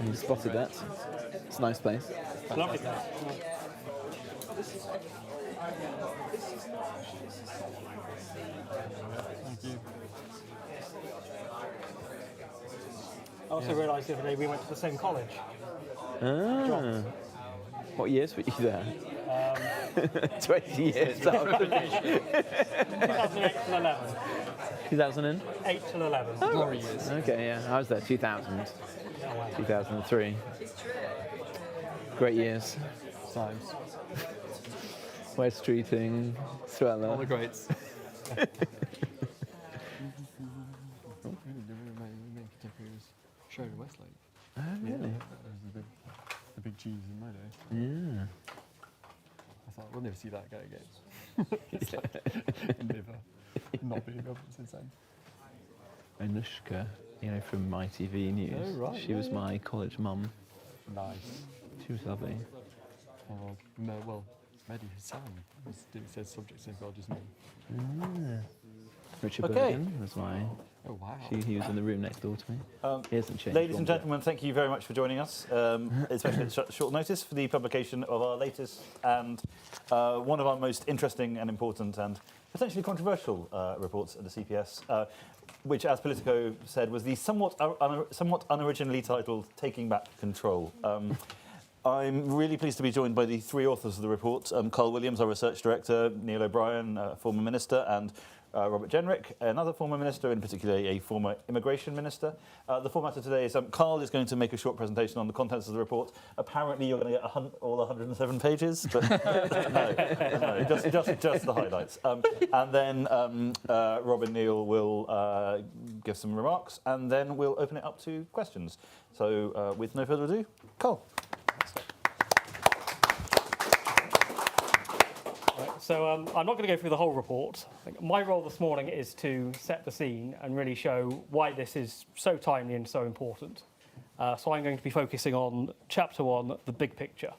You spotted that. It's a nice place. Lovely place. Thank you. I also realised the other day we went to the same college. Ah. What years were you there? 20 years. 2008 till 11. 2000? 8 till 11. Glory years. Okay, yeah. I was there 2000, 2003. Great years. Times. West Streeting, All the Thriller. greats. Main contemporaries showed in Westlake. Oh, really? That was the big cheese in my day. Yeah. I thought, we'll never see that guy again. It's like, never. Not being up since then. Anushka, from ITV News. Oh, right, She was yeah. my college mum. Nice. She was lovely. Oh, no, well, Mehdi Hassan says subject safeguard me. Richard Okay. Bergen was my. Oh, wow. He was in the room next door to me. He hasn't changed. Ladies one and bit. gentlemen, thank you very much for joining us, especially at short notice for the publication of our latest and one of our most interesting and important and potentially controversial reports at the CPS, which, as Politico said, was the somewhat unoriginally titled "Taking Back Control." I'm really pleased to be joined by the three authors of the report: Carl Williams, our research director; Neil O'Brien, former minister; and Robert Jenrick, another former minister, in particular a former immigration minister. The format of today is Carl is going to make a short presentation on the contents of the report. Apparently you're going to get all 107 pages, but no, just the highlights. And then Rob and Neil will give some remarks, and then we'll open it up to questions. So with no further ado, Carl. So I'm not going to go through the whole report. I think my role this morning is to set the scene and really show why this is so timely and so important. So I'm going to be focusing on Chapter 1, the big picture.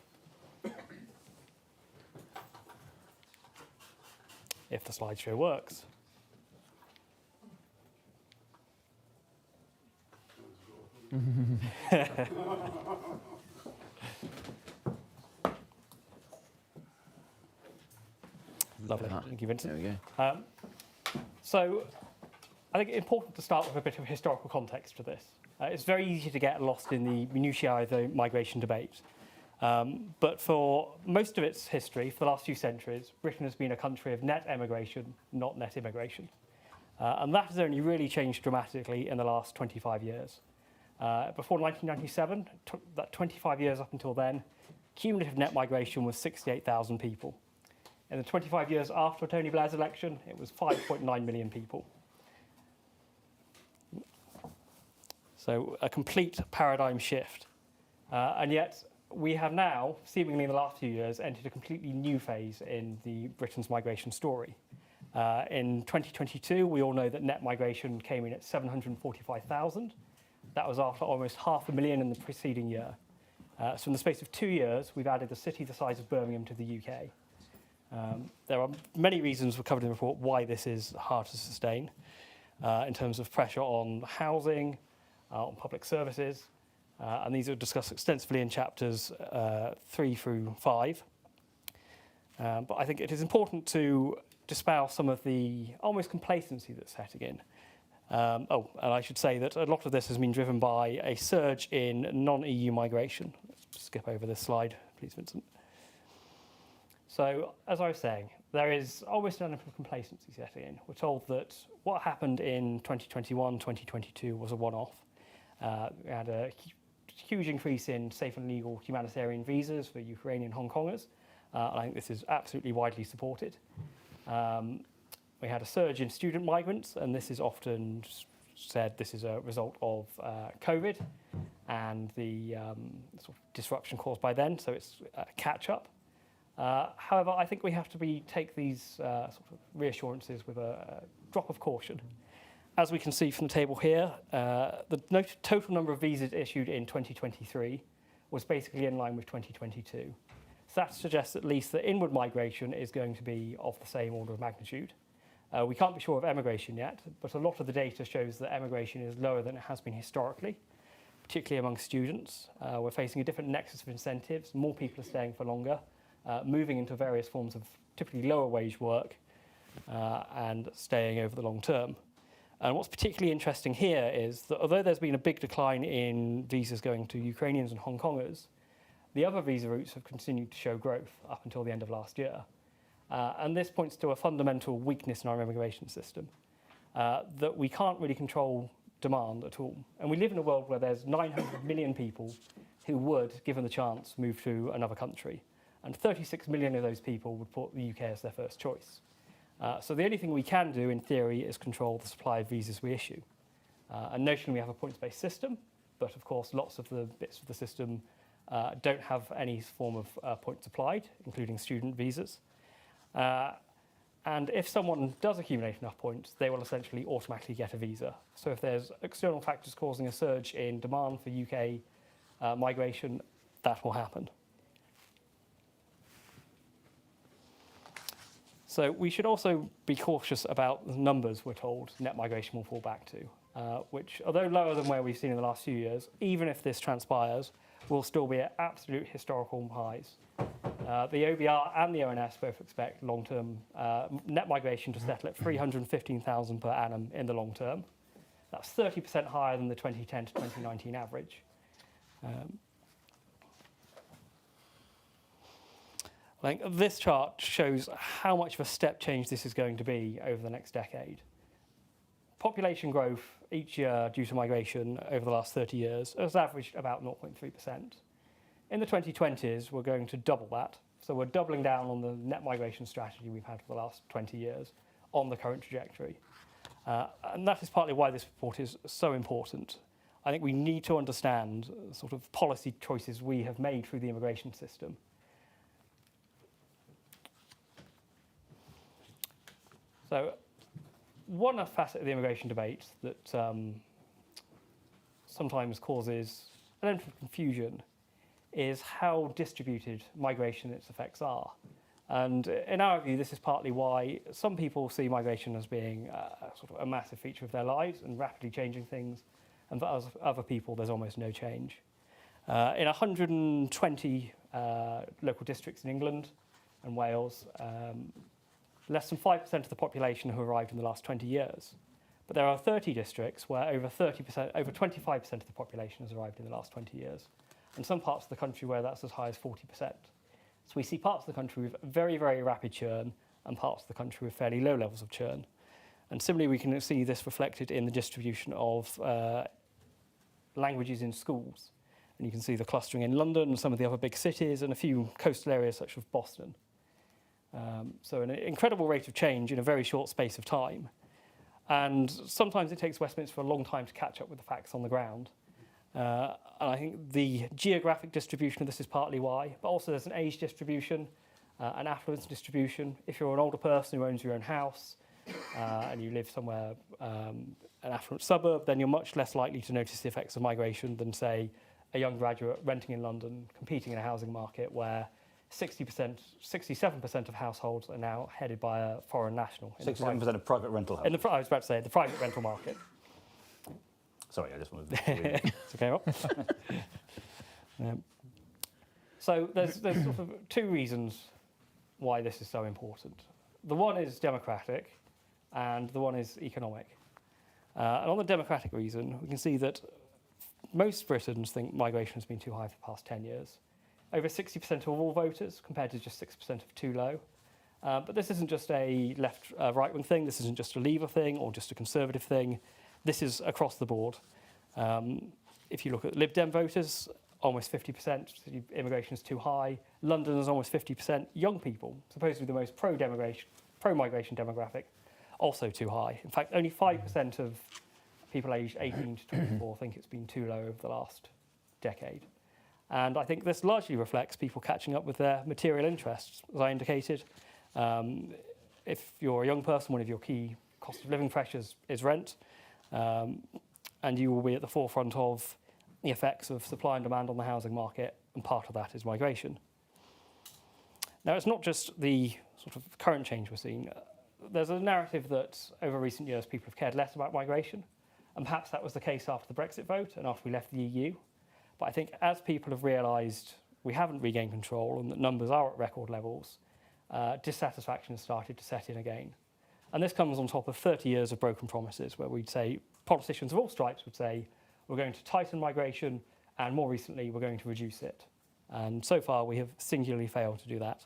If the slideshow works. Lovely. Thank you, Vincent. There we go. So I think it's important to start with a bit of historical context for this. It's very easy to get lost in the minutiae of the migration debate. But for most of its history, for the last few centuries, Britain has been a country of net emigration, not net immigration. And that has only really changed dramatically in the last 25 years. Before 1997, that 25 years up until then, cumulative net migration was 68,000 people. In the 25 years after Tony Blair's election, it was 5.9 million people. So a complete paradigm shift. And yet we have now, seemingly in the last few years, entered a completely new phase in Britain's migration story. In 2022, we all know that net migration came in at 745,000. That was after almost 500,000 in the preceding year. So in the space of 2 years, we've added a city the size of Birmingham to the UK. There are many reasons we've covered in the report why this is hard to sustain in terms of pressure on housing, on public services, and these are discussed extensively in chapters 3 through 5. But I think it is important to dispel some of the almost complacency that's setting in. And I should say that a lot of this has been driven by a surge in non-EU migration. Let's skip over this slide, please, Vincent. So, as I was saying, there is almost an element of complacency setting in. We're told that what happened in 2021, 2022 was a one-off. We had a huge increase in safe and legal humanitarian visas for Ukrainian Hong Kongers. And I think this is absolutely widely supported. We had a surge in student migrants, and this is often said this is a result of COVID and the sort of disruption caused by then, so it's a catch-up. However, I think we have to take these sort of reassurances with a drop of caution. As we can see from the table here, the total number of visas issued in 2023 was basically in line with 2022. So that suggests at least that inward migration is going to be of the same order of magnitude. We can't be sure of emigration yet, but a lot of the data shows that emigration is lower than it has been historically, particularly among students. We're facing a different nexus of incentives. More people are staying for longer, moving into various forms of typically lower wage work, and staying over the long term. And what's particularly interesting here is that although there's been a big decline in visas going to Ukrainians and Hong Kongers, the other visa routes have continued to show growth up until the end of last year. And this points to a fundamental weakness in our immigration system, that we can't really control demand at all. And we live in a world where there's 900 million people who would, given the chance, move to another country. And 36 million of those people would put the UK as their first choice. So the only thing we can do, in theory, is control the supply of visas we issue. And notionally, we have a points-based system, but of course, lots of the bits of the system don't have any form of points applied, including student visas. And if someone does accumulate enough points, they will essentially automatically get a visa. So if there's external factors causing a surge in demand for UK migration, that will happen. So we should also be cautious about the numbers we're told net migration will fall back to, which, although lower than where we've seen in the last few years, even if this transpires, will still be at absolute historical highs. The OBR and the ONS both expect long-term net migration to settle at 315,000 per annum in the long term. That's 30% higher than the 2010 to 2019 average. I think this chart shows how much of a step change this is going to be over the next decade. Population growth each year due to migration over the last 30 years has averaged about 0.3%. In the 2020s, we're going to double that. So we're doubling down on the net migration strategy we've had for the last 20 years on the current trajectory. And that is partly why this report is so important. I think we need to understand the sort of policy choices we have made through the immigration system. So one facet of the immigration debate that sometimes causes an element of confusion is how distributed migration and its effects are. And in our view, this is partly why some people see migration as being sort of a massive feature of their lives and rapidly changing things, and for other people, there's almost no change. In 120 local districts in England and Wales, less than 5% of the population who arrived in the last 20 years. But there are 30 districts where over 25% of the population has arrived in the last 20 years. And some parts of the country where that's as high as 40%. So we see parts of the country with very, very rapid churn and parts of the country with fairly low levels of churn. And similarly, we can see this reflected in the distribution of languages in schools. And you can see the clustering in London and some of the other big cities and a few coastal areas such as Boston. So an incredible rate of change in a very short space of time. And sometimes it takes Westminster a long time to catch up with the facts on the ground. And I think the geographic distribution of this is partly why, but also there's an age distribution, an affluence distribution. If you're an older person who owns your own house and you live somewhere, an affluent suburb, then you're much less likely to notice the effects of migration than, say, a young graduate renting in London, competing in a housing market where 67% of households are now headed by a foreign national. 67% of private rental houses. I was about to say, the private rental market. Sorry, I just wanted to... It's okay, Rob. So there's sort of two reasons why this is so important. The one is democratic, and the one is economic. And on the democratic reason, we can see that most Britons think migration has been too high for the past 10 years. Over 60% of all voters, compared to just 6% of too low. But this isn't just a right-wing thing. This isn't just a Leaver thing or just a Conservative thing. This is across the board. If you look at Lib Dem voters, almost 50%, immigration is too high. London is almost 50%. Young people, supposedly the most pro-migration demographic, also too high. In fact, only 5% of people aged 18 to 24 think it's been too low over the last decade. And I think this largely reflects people catching up with their material interests, as I indicated. If you're a young person, one of your key cost of living pressures is rent, and you will be at the forefront of the effects of supply and demand on the housing market, and part of that is migration. Now, it's not just the sort of current change we're seeing. there's a narrative that over recent years people have cared less about migration, and perhaps that was the case after the Brexit vote and after we left the EU. But I think as people have realised we haven't regained control and that numbers are at record levels, dissatisfaction has started to set in again. And this comes on top of 30 years of broken promises where we'd say, politicians of all stripes would say, we're going to tighten migration, and more recently, we're going to reduce it. And so far, we have singularly failed to do that.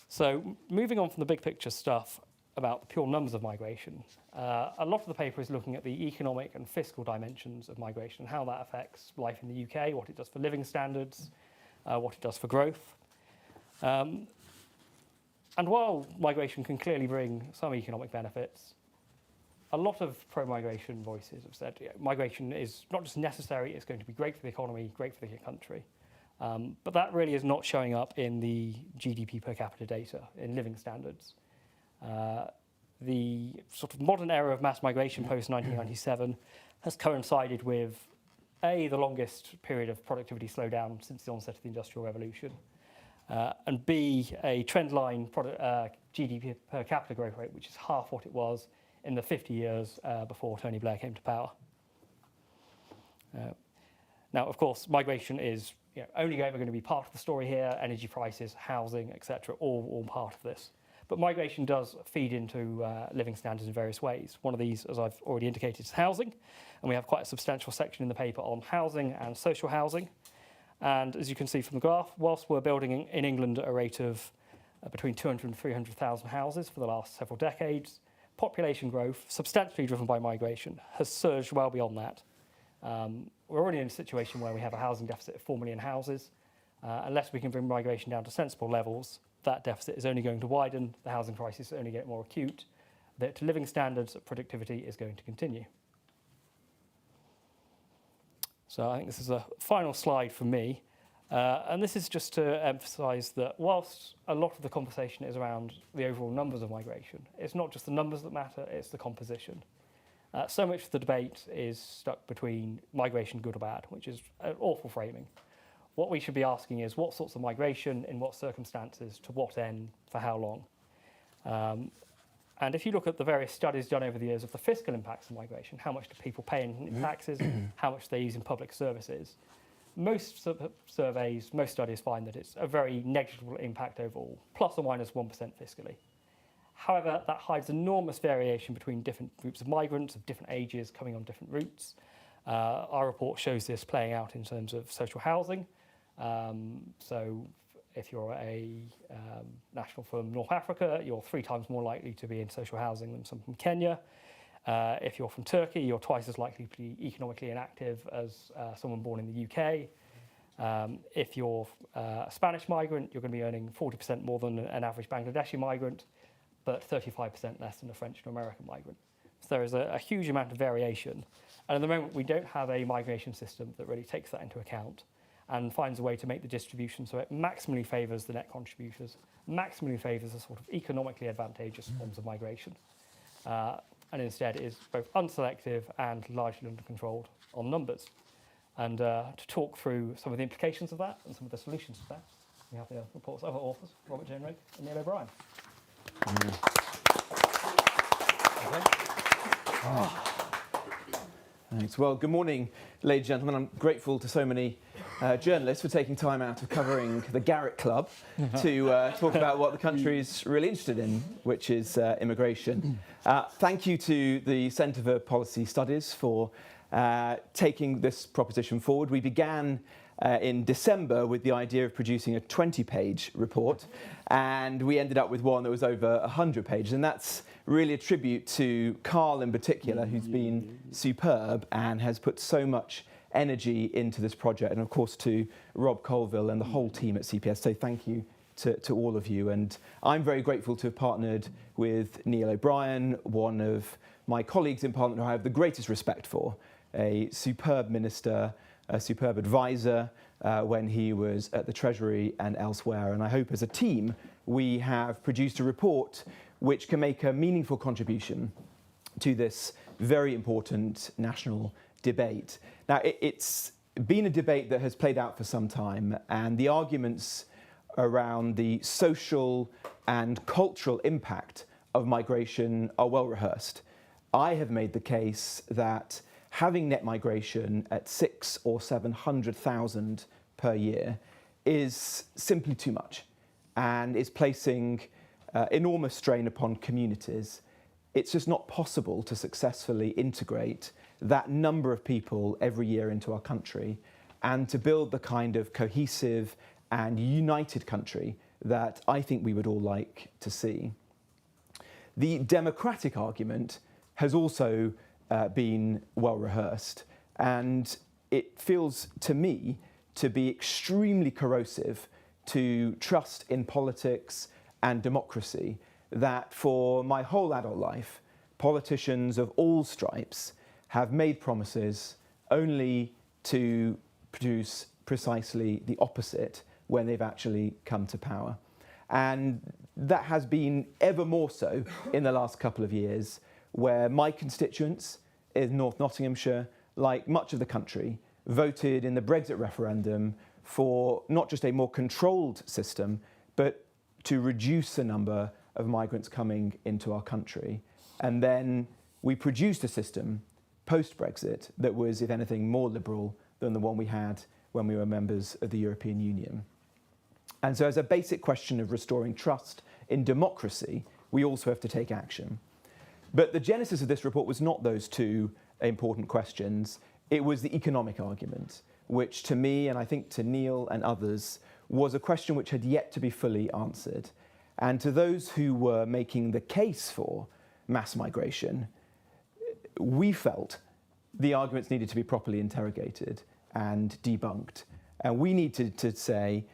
So moving on from the big picture stuff about the pure numbers of migration, a lot of the paper is looking at the economic and fiscal dimensions of migration, how that affects life in the UK, what it does for living standards, what it does for growth. And while migration can clearly bring some economic benefits, a lot of pro-migration voices have said migration is not just necessary, it's going to be great for the economy, great for the country. But that really is not showing up in the GDP per capita data, in living standards. The sort of modern era of mass migration post-1997 has coincided with, A, the longest period of productivity slowdown since the onset of the Industrial Revolution, and B, a trendline GDP per capita growth rate, which is half what it was in the 50 years before Tony Blair came to power. Now, of course, migration is only ever going to be part of the story here. Energy prices, housing, etc., all part of this. But migration does feed into living standards in various ways. One of these, as I've already indicated, is housing. And we have quite a substantial section in the paper on housing and social housing. And as you can see from the graph, whilst we're building in England at a rate of between 200 and 300,000 houses for the last several decades, population growth, substantially driven by migration, has surged well beyond that. We're already in a situation where we have a housing deficit of 4 million houses. Unless we can bring migration down to sensible levels, that deficit is only going to widen, the housing crisis only get more acute, that living standards of productivity is going to continue. So I think this is a final slide from me. And this is just to emphasise that whilst a lot of the conversation is around the overall numbers of migration, it's not just the numbers that matter, it's the composition. So much of the debate is stuck between migration good or bad, which is an awful framing. What we should be asking is what sorts of migration, in what circumstances, to what end, for how long? And if you look at the various studies done over the years of the fiscal impacts of migration, how much do people pay in taxes, how much they use in public services, most surveys, most studies find that it's a very negligible impact overall, plus or minus 1% fiscally. However, that hides enormous variation between different groups of migrants of different ages coming on different routes. Our report shows this playing out in terms of social housing. So if you're a national from North Africa, you're 3 times more likely to be in social housing than someone from Kenya. If you're from Turkey, you're twice as likely to be economically inactive as someone born in the UK. If you're a Spanish migrant, you're going to be earning 40% more than an average Bangladeshi migrant, but 35% less than a French or American migrant. So there is a huge amount of variation. And at the moment, we don't have a migration system that really takes that into account and finds a way to make the distribution so it maximally favours the net contributors, maximally favours the sort of economically advantageous forms of migration. And instead is both unselective and largely under-controlled on numbers. And to talk through some of the implications of that and some of the solutions to that, we have the report's other authors, Robert Jenrig and Neil O'Brien. Thanks. Well, good morning, ladies and gentlemen. I'm grateful to so many journalists for taking time out of covering the Garrett Club to talk about what the country is really interested in, which is immigration. Thank you to the Centre for Policy Studies for taking this proposition forward. We began in December with the idea of producing a 20-page report, and we ended up with one that was over 100 pages, and that's really a tribute to Carl in particular, who's been superb and has put so much energy into this project, and of course to Rob Colville and the whole team at CPS. So thank you to all of you, and I'm very grateful to have partnered with Neil O'Brien, one of my colleagues in Parliament who I have the greatest respect for, a superb minister, a superb advisor when he was at the Treasury and elsewhere. And I hope as a team we have produced a report which can make a meaningful contribution to this very important national debate. Now, it's been a debate that has played out for some time, and the arguments around the social and cultural impact of migration are well rehearsed. I have made the case that having net migration at 600,000 or 700,000 per year is simply too much and is placing enormous strain upon communities. It's just not possible to successfully integrate that number of people every year into our country and to build the kind of cohesive and united country that I think we would all like to see. The democratic argument has also been well rehearsed, and it feels to me to be extremely corrosive to trust in politics and democracy that for my whole adult life, politicians of all stripes have made promises only to produce precisely the opposite when they've actually come to power. And that has been ever more so in the last couple of years, where my constituents in North Nottinghamshire, like much of the country, voted in the Brexit referendum for not just a more controlled system, but to reduce the number of migrants coming into our country. And then we produced a system post-Brexit that was, if anything, more liberal than the one we had when we were members of the European Union. And so as a basic question of restoring trust in democracy, we also have to take action. But the genesis of this report was not those two important questions. It was the economic argument, which to me, and I think to Neil and others, was a question which had yet to be fully answered. And to those who were making the case for mass migration, we felt the arguments needed to be properly interrogated and debunked. And we needed to say,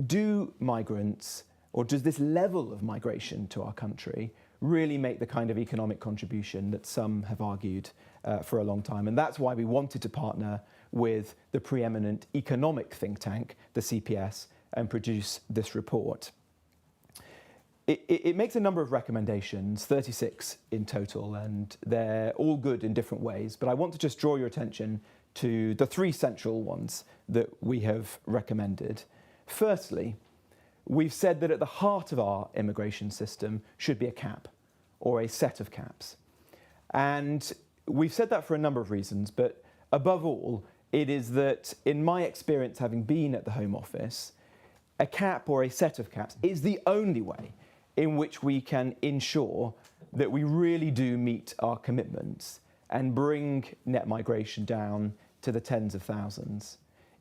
do migrants, or does this level of migration to our country really make the kind of economic contribution that some have argued for a long time? And that's why we wanted to partner with the preeminent economic think tank, the CPS, and produce this report. It makes a number of recommendations, 36 in total, and they're all good in different ways. But I want to just draw your attention to the three central ones that we have recommended. Firstly, we've said that at the heart of our immigration system should be a cap, or a set of caps. And we've said that for a number of reasons, but above all, it is that in my experience, having been at the Home Office, a cap or a set of caps is the only way in which we can ensure that we really do meet our commitments and bring net migration down to the tens of thousands.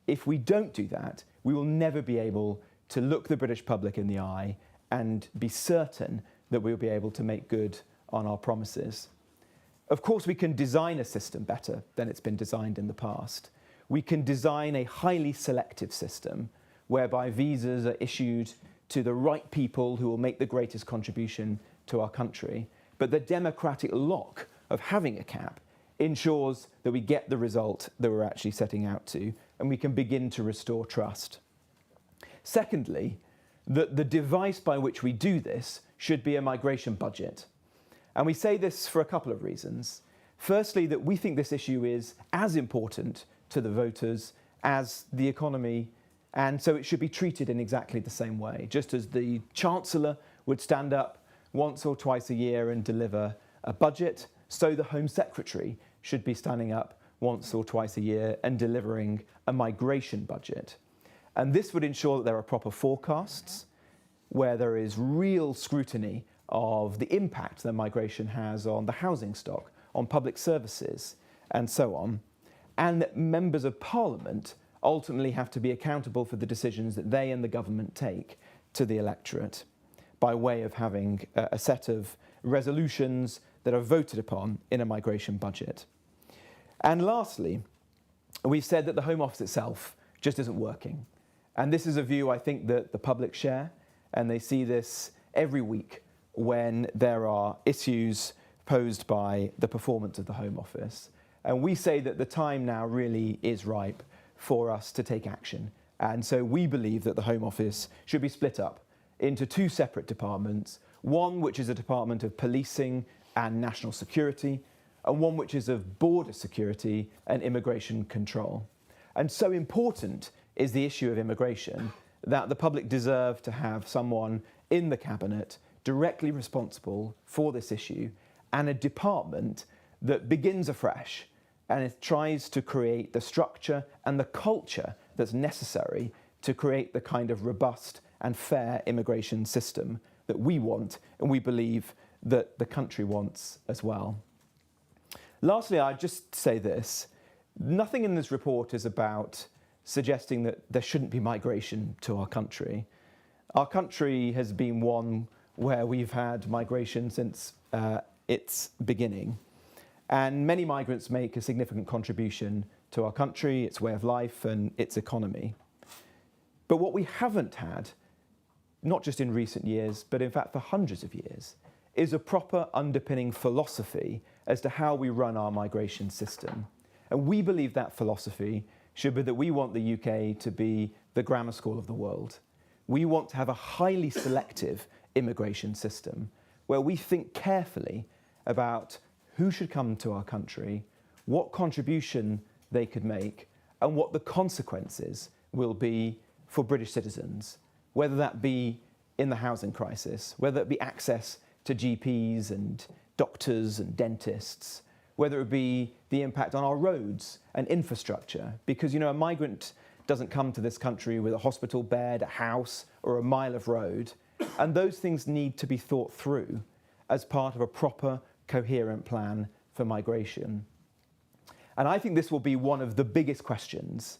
If we don't do that, we will never be able to look the British public in the eye and be certain that we'll be able to make good on our promises. Of course, we can design a system better than it's been designed in the past. We can design a highly selective system whereby visas are issued to the right people who will make the greatest contribution to our country. But the democratic lock of having a cap ensures that we get the result that we're actually setting out to, and we can begin to restore trust. Secondly, that the device by which we do this should be a migration budget. And we say this for a couple of reasons. Firstly, that we think this issue is as important to the voters as the economy, and so it should be treated in exactly the same way. Just as the Chancellor would stand up once or twice a year and deliver a budget, so the Home Secretary should be standing up once or twice a year and delivering a migration budget. And this would ensure that there are proper forecasts, where there is real scrutiny of the impact that migration has on the housing stock, on public services, and so on, and that members of Parliament ultimately have to be accountable for the decisions that they and the government take to the electorate by way of having a set of resolutions that are voted upon in a migration budget. And lastly, we've said that the Home Office itself just isn't working. And this is a view I think that the public share, and they see this every week when there are issues posed by the performance of the Home Office. And we say that the time now really is ripe for us to take action. And so we believe that the Home Office should be split up into two separate departments, one which is a department of policing and national security, and one which is of border security and immigration control. And so important is the issue of immigration that the public deserve to have someone in the cabinet directly responsible for this issue and a department that begins afresh and it tries to create the structure and the culture that's necessary to create the kind of robust and fair immigration system that we want and we believe that the country wants as well. Lastly, I'd just say this. Nothing in this report is about suggesting that there shouldn't be migration to our country. Our country has been one where we've had migration since its beginning. And many migrants make a significant contribution to our country, its way of life, and its economy. But what we haven't had, not just in recent years, but in fact for hundreds of years, is a proper underpinning philosophy as to how we run our migration system. And we believe that philosophy should be that we want the UK to be the grammar school of the world. We want to have a highly selective immigration system where we think carefully about who should come to our country, what contribution they could make, and what the consequences will be for British citizens, whether that be in the housing crisis, whether it be access to GPs and doctors and dentists, whether it be the impact on our roads and infrastructure. Because, a migrant doesn't come to this country with a hospital bed, a house, or a mile of road. And those things need to be thought through as part of a proper, coherent plan for migration. And I think this will be one of the biggest questions,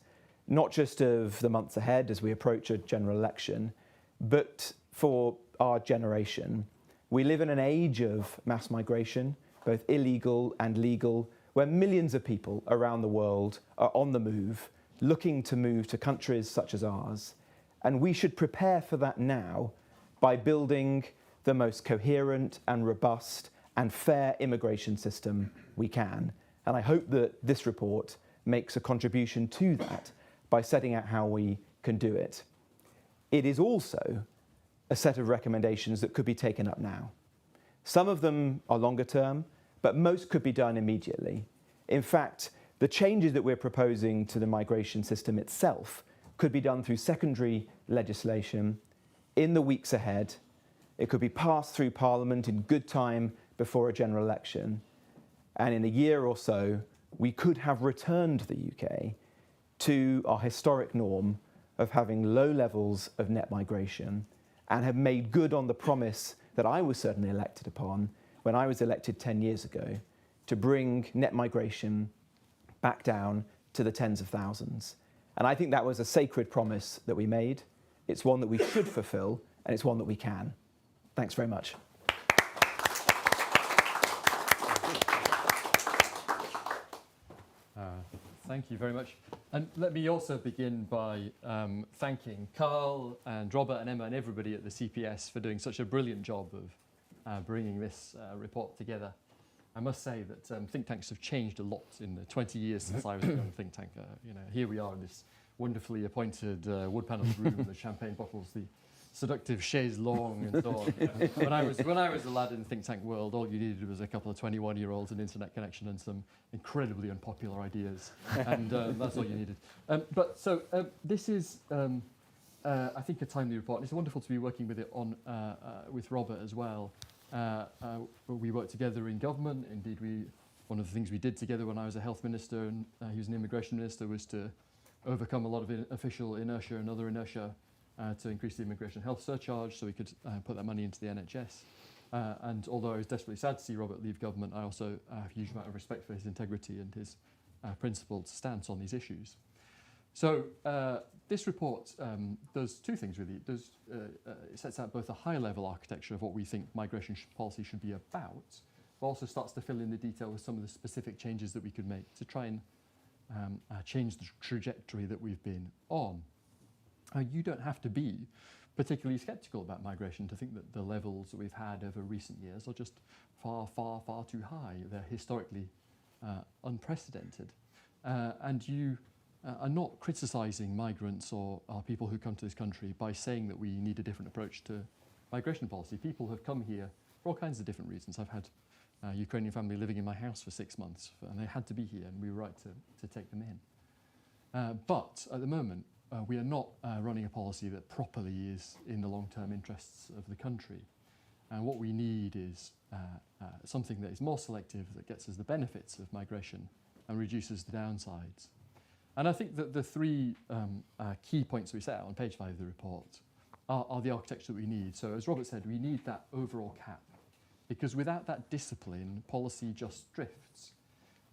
not just of the months ahead as we approach a general election, but for our generation. We live in an age of mass migration, both illegal and legal, where millions of people around the world are on the move, looking to move to countries such as ours. And we should prepare for that now by building the most coherent and robust and fair immigration system we can. And I hope that this report makes a contribution to that by setting out how we can do it. It is also a set of recommendations that could be taken up now. Some of them are longer term, but most could be done immediately. In fact, the changes that we're proposing to the migration system itself could be done through secondary legislation in the weeks ahead. It could be passed through Parliament in good time before a general election. And in a year or so, we could have returned the UK to our historic norm of having low levels of net migration and have made good on the promise that I was certainly elected upon when I was elected 10 years ago to bring net migration back down to the tens of thousands. And I think that was a sacred promise that we made. It's one that we should fulfill, and it's one that we can. Thanks very much. Thank you very much. And let me also begin by thanking Carl and Robert and Emma and everybody at the CPS for doing such a brilliant job of bringing this report together. I must say that think tanks have changed a lot in the 20 years since I was a young think tank. Here we are in this wonderfully appointed wood-panelled room, the champagne bottles, the seductive chaise longue and so on. When I was a lad in the think tank world, all you needed was a couple of 21-year-olds, an internet connection, and some incredibly unpopular ideas, and that's all you needed. This is, I think, a timely report. It's wonderful to be working with it on with Robert as well. We worked together in government. Indeed, one of the things we did together when I was a health minister and he was an immigration minister was to overcome a lot of official inertia and other inertia to increase the immigration health surcharge so we could put that money into the NHS. And although I was desperately sad to see Robert leave government, I also have a huge amount of respect for his integrity and his principled stance on these issues. So this report does two things really. It sets out both a high-level architecture of what we think migration policy should be about, but also starts to fill in the detail with some of the specific changes that we could make to try and change the trajectory that we've been on. You don't have to be particularly sceptical about migration to think that the levels that we've had over recent years are just far, far, far too high. They're historically unprecedented. And you are not criticising migrants or people who come to this country by saying that we need a different approach to migration policy. People have come here for all kinds of different reasons. I've had a Ukrainian family living in my house for 6 months, and they had to be here, and we were right to take them in. But at the moment, we are not running a policy that properly is in the long-term interests of the country. And what we need is something that is more selective, that gets us the benefits of migration and reduces the downsides. And I think that the three key points we set out on page 5 of the report are the architecture that we need. So as Robert said, we need that overall cap, because without that discipline, policy just drifts.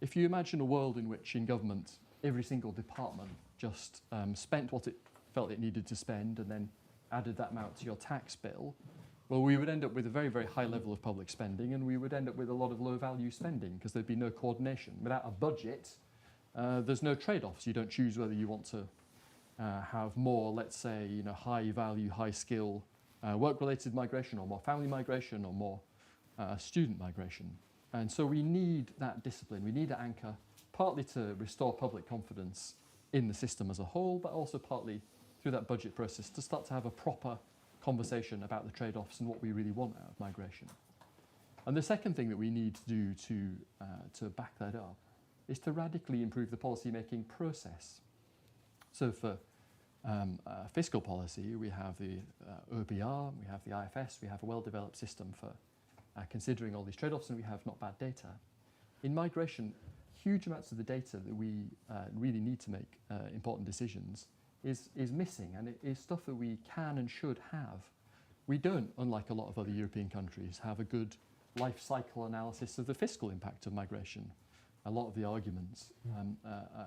If you imagine a world in which in government, every single department just spent what it felt it needed to spend and then added that amount to your tax bill, well, we would end up with a very, very high level of public spending, and we would end up with a lot of low-value spending because there'd be no coordination. Without a budget, there's no trade-offs. You don't choose whether you want to have more, let's say, high-value, high-skill work-related migration, or more family migration, or more student migration. And so we need that discipline. We need an anchor, partly to restore public confidence in the system as a whole, but also partly through that budget process to start to have a proper conversation about the trade-offs and what we really want out of migration. And the second thing that we need to do to back that up is to radically improve the policy-making process. So for fiscal policy, we have the OBR, we have the IFS, we have a well-developed system for considering all these trade-offs, and we have not bad data. In migration, huge amounts of the data that we really need to make important decisions is missing, and it is stuff that we can and should have. We don't, unlike a lot of other European countries, have a good life cycle analysis of the fiscal impact of migration. A lot of the arguments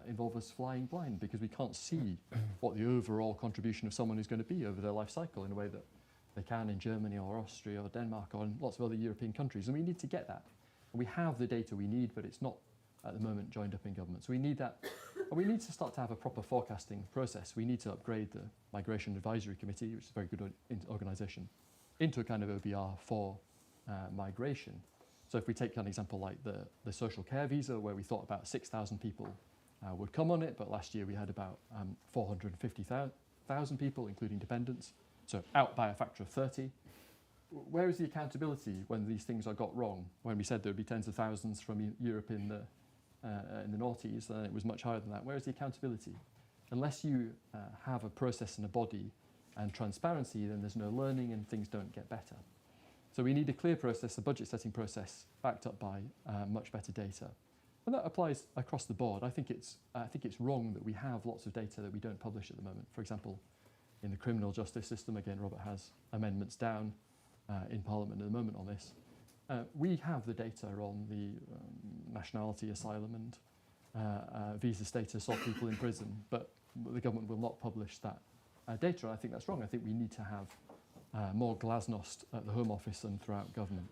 involve us flying blind because we can't see what the overall contribution of someone is going to be over their life cycle in a way that they can in Germany or Austria or Denmark or in lots of other European countries. And we need to get that. And we have the data we need, but it's not at the moment joined up in government. So we need that. And we need to start to have a proper forecasting process. We need to upgrade the Migration Advisory Committee, which is a very good organisation, into a kind of OBR for migration. So if we take an example like the social care visa, where we thought about 6,000 people would come on it, but last year we had about 450,000 people, including dependents, so out by a factor of 30. Where is the accountability when these things are got wrong? When we said there would be tens of thousands from Europe in the noughties, then it was much higher than that. Where is the accountability? Unless you have a process and a body and transparency, then there's no learning and things don't get better. So we need a clear process, a budget setting process, backed up by much better data. And that applies across the board. I think it's wrong that we have lots of data that we don't publish at the moment. For example, in the criminal justice system, again, Robert has amendments down in Parliament at the moment on this. We have the data on the nationality, asylum and visa status of people in prison, but the government will not publish that data. I think that's wrong. I think we need to have more glasnost at the Home Office and throughout government.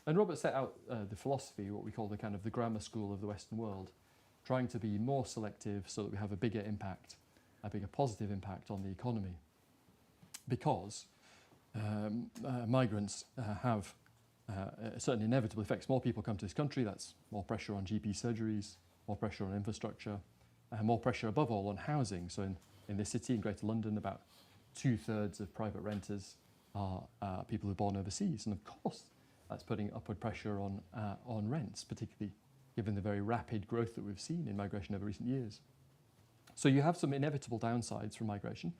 And Robert set out the philosophy, what we call the kind of the grammar school of the Western world, trying to be more selective so that we have a bigger impact, a bigger positive impact on the economy. Because migrants have certain inevitable effects. More people come to this country, that's more pressure on GP surgeries, more pressure on infrastructure, more pressure above all on housing. So in this city, in Greater London, about 2/3 of private renters are people who are born overseas. And of course, that's putting upward pressure on rents, particularly given the very rapid growth that we've seen in migration over recent years. So you have some inevitable downsides from migration.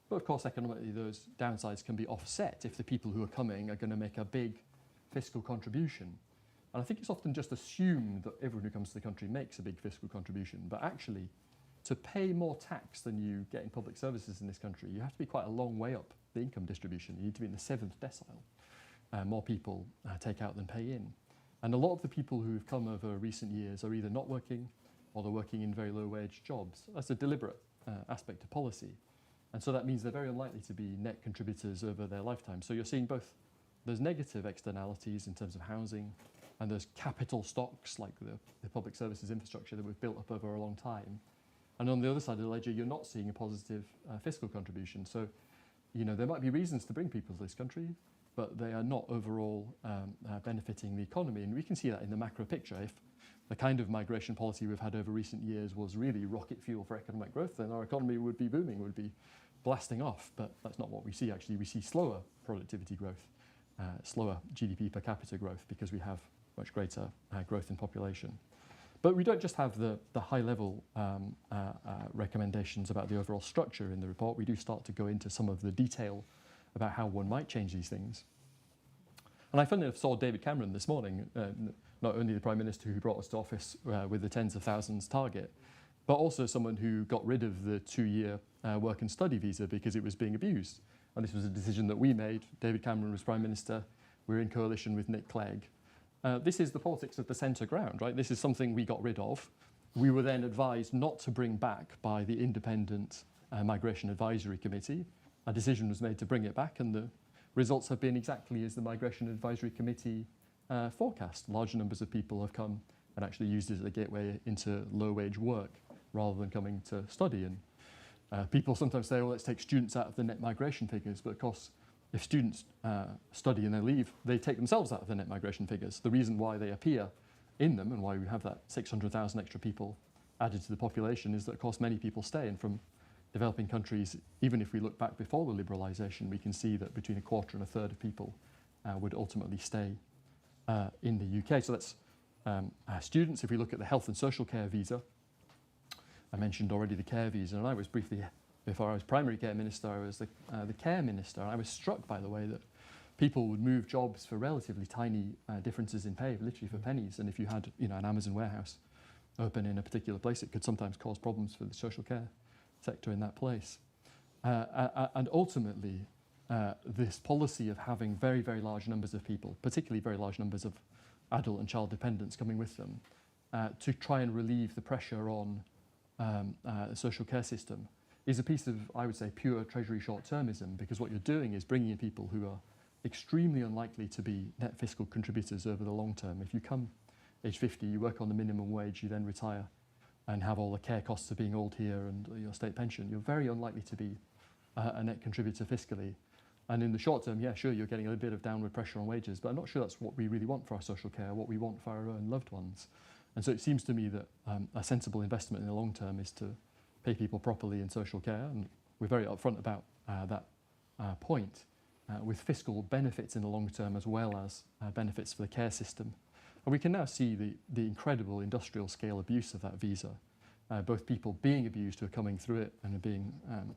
But of course, economically, those downsides can be offset if the people who are coming are going to make a big fiscal contribution. And I think it's often just assumed that everyone who comes to the country makes a big fiscal contribution. But actually, to pay more tax than you get in public services in this country, you have to be quite a long way up the income distribution. You need to be in the 7th decile. More people take out than pay in. And a lot of the people who've come over recent years are either not working or they're working in very low-wage jobs. That's a deliberate aspect of policy. And so that means they're very unlikely to be net contributors over their lifetime. So you're seeing both those negative externalities in terms of housing and those capital stocks like the public services infrastructure that we've built up over a long time. And on the other side of the ledger, you're not seeing a positive fiscal contribution. So, there might be reasons to bring people to this country, but they are not overall benefiting the economy. And we can see that in the macro picture. If the kind of migration policy we've had over recent years was really rocket fuel for economic growth, then our economy would be booming, would be blasting off. But that's not what we see, actually. We see slower productivity growth, slower GDP per capita growth, because we have much greater growth in population. But we don't just have the high-level recommendations about the overall structure in the report. We do start to go into some of the detail about how one might change these things. And I funnily enough saw David Cameron this morning, not only the Prime Minister who brought us to office with the tens of thousands target, but also someone who got rid of the 2-year work and study visa because it was being abused. And this was a decision that we made. David Cameron was Prime Minister. We were in coalition with Nick Clegg. This is the politics of the centre ground, right? This is something we got rid of. We were then advised not to bring back by the Independent Migration Advisory Committee. A decision was made to bring it back, and the results have been exactly as the Migration Advisory Committee forecast. Large numbers of people have come and actually used it as a gateway into low-wage work rather than coming to study. And people sometimes say, well, let's take students out of the net migration figures, but of course, if students study and they leave, they take themselves out of the net migration figures. The reason why they appear in them and why we have that 600,000 extra people added to the population is that, of course, many people stay. And from developing countries, even if we look back before the liberalisation, we can see that between a quarter and a third of people would ultimately stay in the UK. So that's students. If we look at the health and social care visa, I mentioned already the care visa, and I was briefly, before I was primary care minister, I was the care minister. And I was struck by the way that people would move jobs for relatively tiny differences in pay, literally for pennies. And if you had, an Amazon warehouse open in a particular place, it could sometimes cause problems for the social care sector in that place. And ultimately, this policy of having very, very large numbers of people, particularly very large numbers of adult and child dependents coming with them, to try and relieve the pressure on the social care system is a piece of, I would say, pure Treasury short-termism, because what you're doing is bringing in people who are extremely unlikely to be net fiscal contributors over the long term. If you come age 50, you work on the minimum wage, you then retire and have all the care costs of being old here and your state pension, you're very unlikely to be a net contributor fiscally. And in the short term, yeah, sure, you're getting a little bit of downward pressure on wages, but I'm not sure that's what we really want for our social care, what we want for our own loved ones. And so it seems to me that a sensible investment in the long term is to pay people properly in social care, and we're very upfront about that point, with fiscal benefits in the long term as well as benefits for the care system. And we can now see the incredible industrial scale abuse of that visa, both people being abused who are coming through it and are being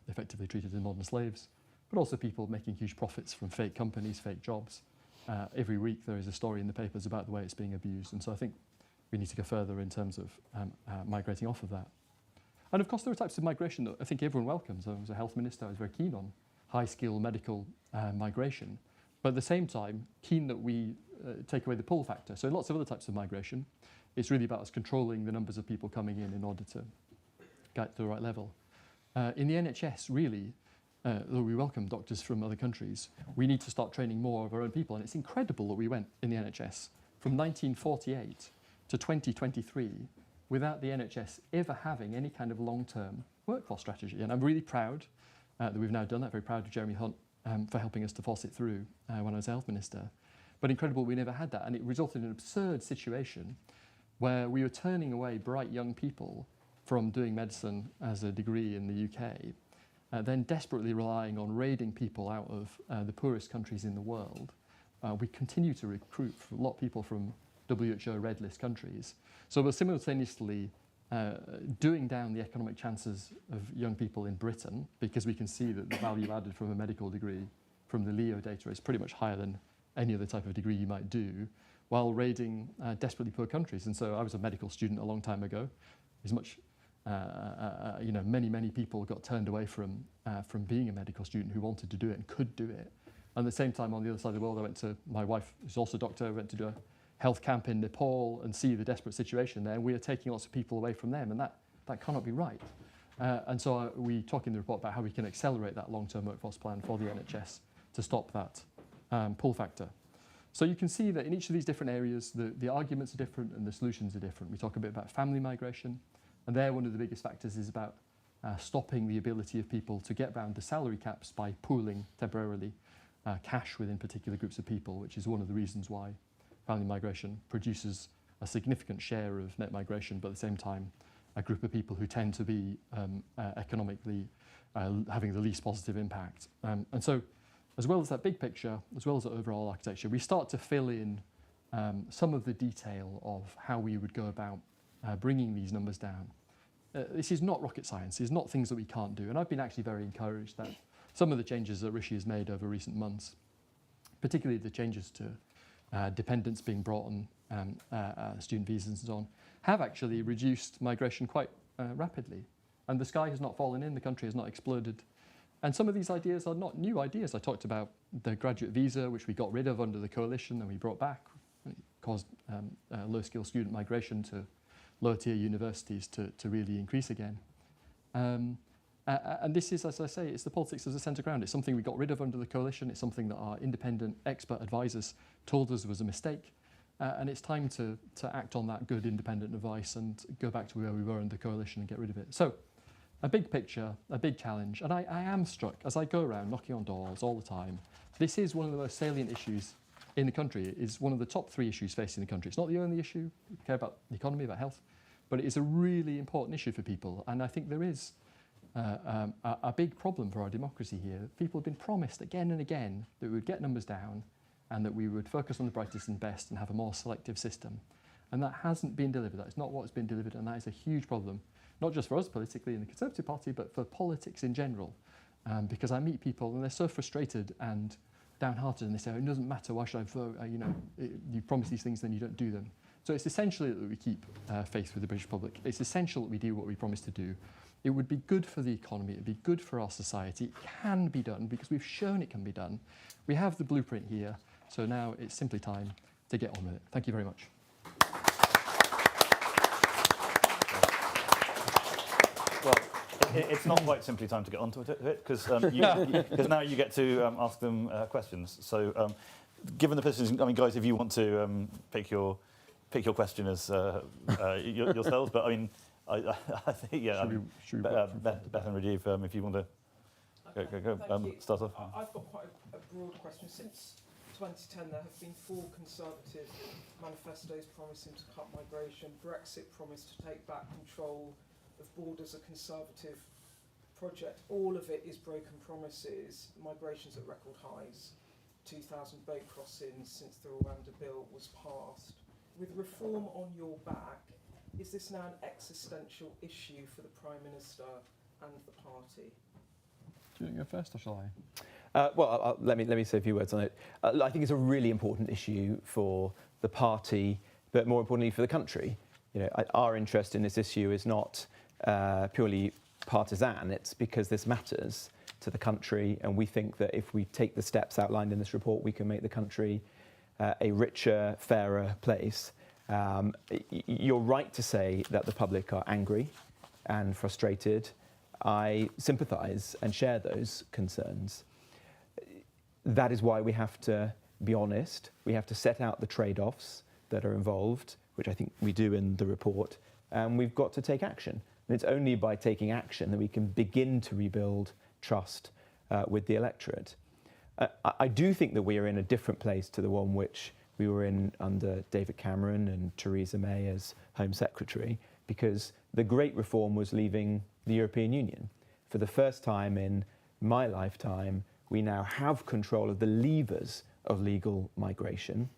effectively treated as modern slaves, but also people making huge profits from fake companies, fake jobs. Every week there is a story in the papers about the way it's being abused, and so I think we need to go further in terms of migrating off of that. And of course there are types of migration that I think everyone welcomes. As a health minister, I was very keen on high-skill medical migration, but at the same time keen that we take away the pull factor. So lots of other types of migration, it's really about us controlling the numbers of people coming in order to get to the right level. In the NHS, really, though we welcome doctors from other countries, we need to start training more of our own people. And it's incredible that we went in the NHS from 1948 to 2023 without the NHS ever having any kind of long-term workforce strategy. And I'm really proud that we've now done that. Very proud of Jeremy Hunt for helping us to force it through when I was health minister. But incredible we never had that. And it resulted in an absurd situation where we were turning away bright young people from doing medicine as a degree in the UK, then desperately relying on raiding people out of the poorest countries in the world. We continue to recruit a lot of people from WHO red list countries. So we're simultaneously doing down the economic chances of young people in Britain, because we can see that the value added from a medical degree from the LEO data is pretty much higher than any other type of degree you might do, while raiding desperately poor countries. And so I was a medical student a long time ago. As much, many people got turned away from being a medical student who wanted to do it and could do it. And at the same time, on the other side of the world, my wife is also a doctor, went to do a health camp in Nepal and see the desperate situation there. And we are taking lots of people away from them, and that cannot be right. And so we talk in the report about how we can accelerate that long-term workforce plan for the NHS to stop that pull factor. So you can see that in each of these different areas, the arguments are different and the solutions are different. We talk a bit about family migration, and there one of the biggest factors is about stopping the ability of people to get around the salary caps by pooling temporarily cash within particular groups of people, which is one of the reasons why family migration produces a significant share of net migration, but at the same time, a group of people who tend to be economically having the least positive impact. And so, as well as that big picture, as well as the overall architecture, we start to fill in some of the detail of how we would go about bringing these numbers down. This is not rocket science. It's not things that we can't do. And I've been actually very encouraged that some of the changes that Rishi has made over recent months, particularly the changes to dependents being brought on student visas and so on, have actually reduced migration quite rapidly. And the sky has not fallen in, the country has not exploded. And some of these ideas are not new ideas. I talked about the graduate visa, which we got rid of under the coalition and we brought back. It caused low-skill student migration to lower-tier universities to really increase again. And this is, as I say, it's the politics of the centre ground. It's something we got rid of under the coalition. It's something that our independent expert advisors told us was a mistake. And it's time to act on that good independent advice and go back to where we were in the coalition and get rid of it. So, a big picture, a big challenge. And I am struck, as I go around knocking on doors all the time, this is one of the most salient issues in the country. It is one of the top 3 issues facing the country. It's not the only issue. We care about the economy, about health. But it is a really important issue for people. And I think there is a big problem for our democracy here. People have been promised again and again that we would get numbers down and that we would focus on the brightest and best and have a more selective system. And that hasn't been delivered. That is not what's been delivered, and that is a huge problem, not just for us politically in the Conservative Party, but for politics in general. Because I meet people and they're so frustrated and downhearted, and they say, oh, it doesn't matter, why should I vote? You promise these things, then you don't do them. So it's essential that we keep faith with the British public. It's essential that we do what we promise to do. It would be good for the economy, it would be good for our society. It can be done because we've shown it can be done. We have the blueprint here, so now it's simply time to get on with it. Thank you very much. Well, it's not quite simply time to get onto it, because now you get to ask them questions. So, given the positions, I mean, guys, if you want to pick your question as yourselves, but I mean, I think Beth and Rajiv, if you want to go start off. I've got quite a broad question. Since 2010, there have been 4 Conservative manifestos promising to cut migration. Brexit promised to take back control of borders, a Conservative project. All of it is broken promises. Migration's at record highs. 2,000 boat crossings since the Rwanda bill was passed. With reform on your back, is this now an existential issue for the Prime Minister and the party? Do you want to go first, or shall I? Let me say a few words on it. I think it's a really important issue for the party, but more importantly for the country. Our interest in this issue is not purely partisan. It's because this matters to the country, and we think that if we take the steps outlined in this report, we can make the country a richer, fairer place. You're right to say that the public are angry and frustrated. I sympathise and share those concerns. That is why we have to be honest. We have to set out the trade-offs that are involved, which I think we do in the report, and we've got to take action. And it's only by taking action that we can begin to rebuild trust with the electorate. I do think that we are in a different place to the one which we were in under David Cameron and Theresa May as Home Secretary, because the great reform was leaving the European Union. For the first time in my lifetime, we now have control of the levers of legal migration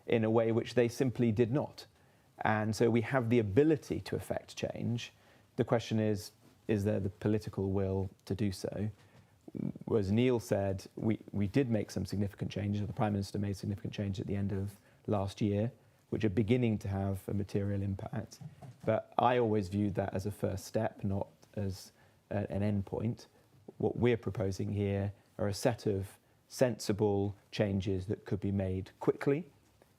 in a way which they simply did not. And so we have the ability to effect change. The question is there the political will to do so? As Neil said, we did make some significant changes, or the Prime Minister made significant changes at the end of last year, which are beginning to have a material impact. But I always viewed that as a first step, not as an end point. What we're proposing here are a set of sensible changes that could be made quickly,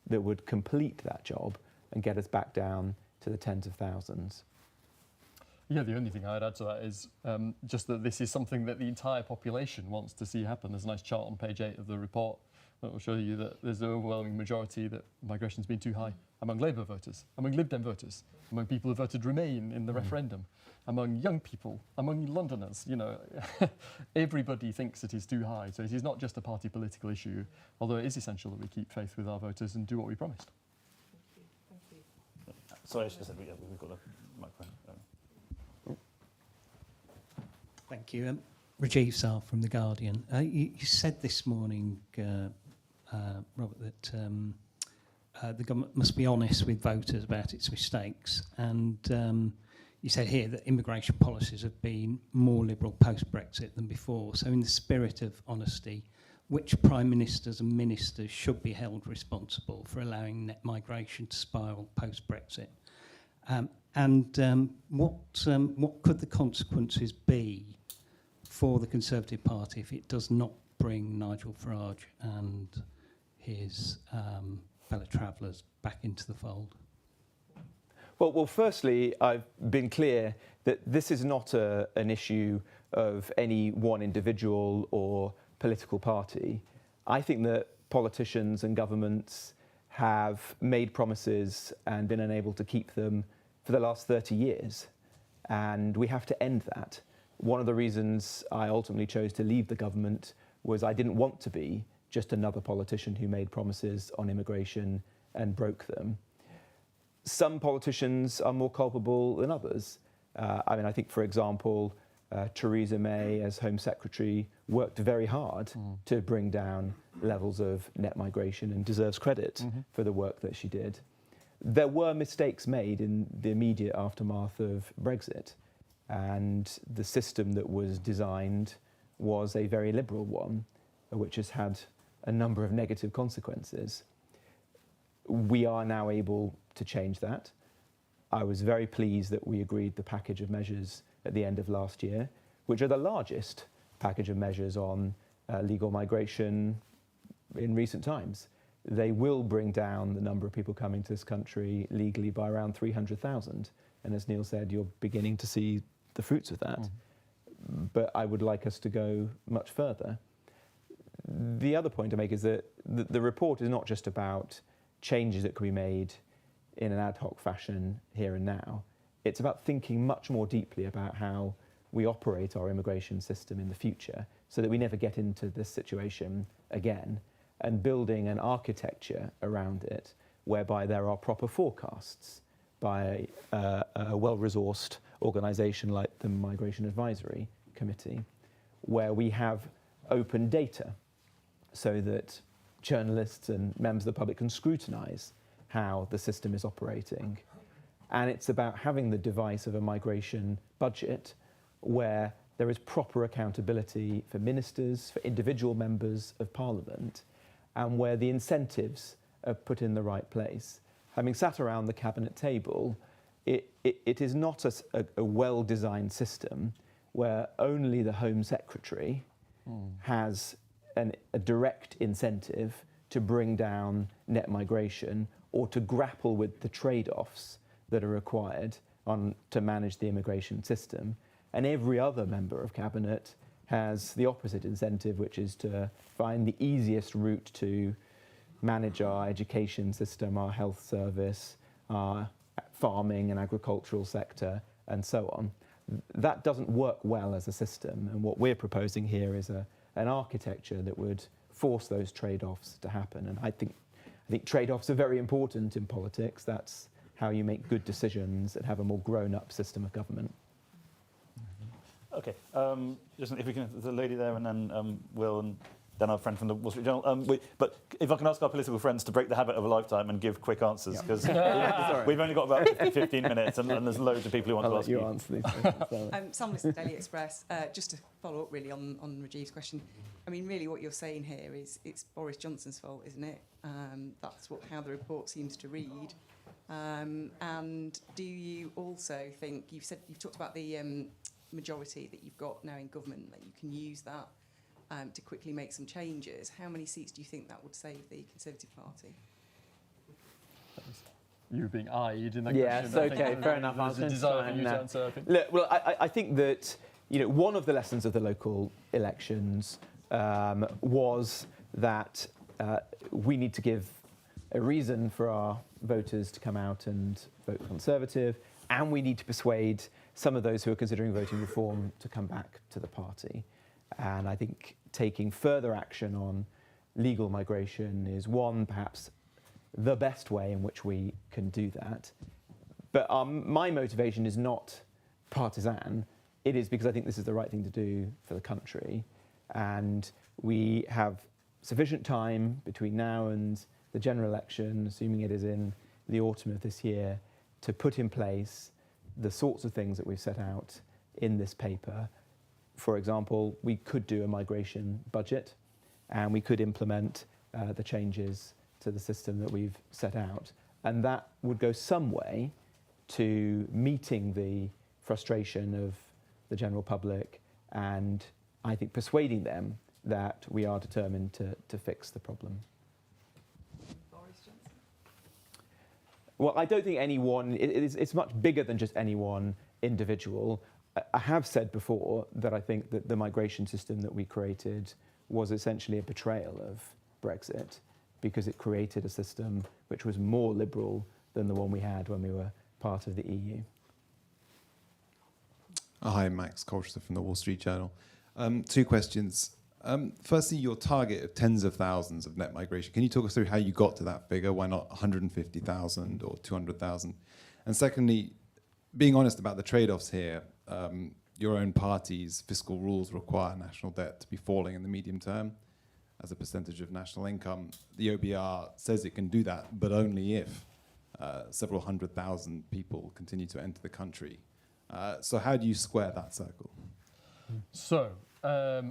that would complete that job and get us back down to the tens of thousands. Yeah, the only thing I'd add to that is just that this is something that the entire population wants to see happen. There's a nice chart on page 8 of the report that will show you that there's an overwhelming majority that migration's been too high among Labour voters, among Lib Dem voters, among people who voted Remain in the referendum, among young people, among Londoners. Everybody thinks it is too high. So it is not just a party political issue, although it is essential that we keep faith with our voters and do what we promised. Thank you. Sorry, I should have said we've got a microphone. Thank you. Rajiv Sal from The Guardian. You said this morning, Robert, that the government must be honest with voters about its mistakes. And you said here that immigration policies have been more liberal post-Brexit than before. So in the spirit of honesty, which prime ministers and ministers should be held responsible for allowing net migration to spiral post-Brexit? What could the consequences be for the Conservative Party if it does not bring Nigel Farage and his fellow travellers back into the fold? Well, firstly, I've been clear that this is not an issue of any one individual or political party. I think that politicians and governments have made promises and been unable to keep them for the last 30 years. And we have to end that. One of the reasons I ultimately chose to leave the government was I didn't want to be just another politician who made promises on immigration and broke them. Some politicians are more culpable than others. I think, for example, Theresa May, as Home Secretary, worked very hard to bring down levels of net migration and deserves credit for the work that she did. There were mistakes made in the immediate aftermath of Brexit, and the system that was designed was a very liberal one, which has had a number of negative consequences. We are now able to change that. I was very pleased that we agreed the package of measures at the end of last year, which are the largest package of measures on legal migration in recent times. They will bring down the number of people coming to this country legally by around 300,000. And as Neil said, you're beginning to see the fruits of that. But I would like us to go much further. The other point to make is that the report is not just about changes that can be made in an ad hoc fashion here and now. It's about thinking much more deeply about how we operate our immigration system in the future so that we never get into this situation again, and building an architecture around it whereby there are proper forecasts by a well-resourced organisation like the Migration Advisory Committee, where we have open data so that journalists and members of the public can scrutinise how the system is operating. And it's about having the device of a migration budget where there is proper accountability for ministers, for individual members of Parliament, and where the incentives are put in the right place. Having sat around the cabinet table, it is not a well-designed system where only the Home Secretary has a direct incentive to bring down net migration or to grapple with the trade-offs that are required to manage the immigration system. And every other member of cabinet has the opposite incentive, which is to find the easiest route to manage our education system, our health service, our farming and agricultural sector, and so on. That doesn't work well as a system, and what we're proposing here is an architecture that would force those trade-offs to happen. And I think trade-offs are very important in politics. That's how you make good decisions and have a more grown-up system of government. Okay, just if we can, the lady there, and then Will, and then our friend from the Wall Street Journal. But if I can ask our political friends to break the habit of a lifetime and give quick answers, because we've only got about 15 minutes, and there's loads of people who want to ask you. I'll let you answer these. Sam Lister, Daily Express. Just to follow up really on Rajiv's question. I mean, really what you're saying here is it's Boris Johnson's fault, isn't it? That's how the report seems to read. And do you also think, you've talked about the majority that you've got now in government, that you can use that to quickly make some changes. How many seats do you think that would save the Conservative Party? You being eyed in that yes, question. okay, fair enough. There's a desire for you to answer, I think. Look, well, I think that one of the lessons of the local elections was that we need to give a reason for our voters to come out and vote Conservative, and we need to persuade some of those who are considering voting Reform to come back to the party. And I think taking further action on legal migration is perhaps the best way in which we can do that. But my motivation is not partisan. It is because I think this is the right thing to do for the country. And we have sufficient time between now and the general election, assuming it is in the autumn of this year, to put in place the sorts of things that we've set out in this paper. For example, we could do a migration budget, and we could implement the changes to the system that we've set out. And that would go some way to meeting the frustration of the general public, and I think persuading them that we are determined to fix the problem. Boris Johnson. Well, I don't think it's much bigger than just any one individual. I have said before that I think that the migration system that we created was essentially a betrayal of Brexit, because it created a system which was more liberal than the one we had when we were part of the EU. Hi, Max Colchester from the Wall Street Journal. 2 questions. Firstly, your target of tens of thousands of net migration. Can you talk us through how you got to that figure? Why not 150,000 or 200,000? And secondly, being honest about the trade-offs here, your own party's fiscal rules require national debt to be falling in the medium term as a percentage of national income. The OBR says it can do that, but only if several 100,000 people continue to enter the country. So how do you square that circle? So,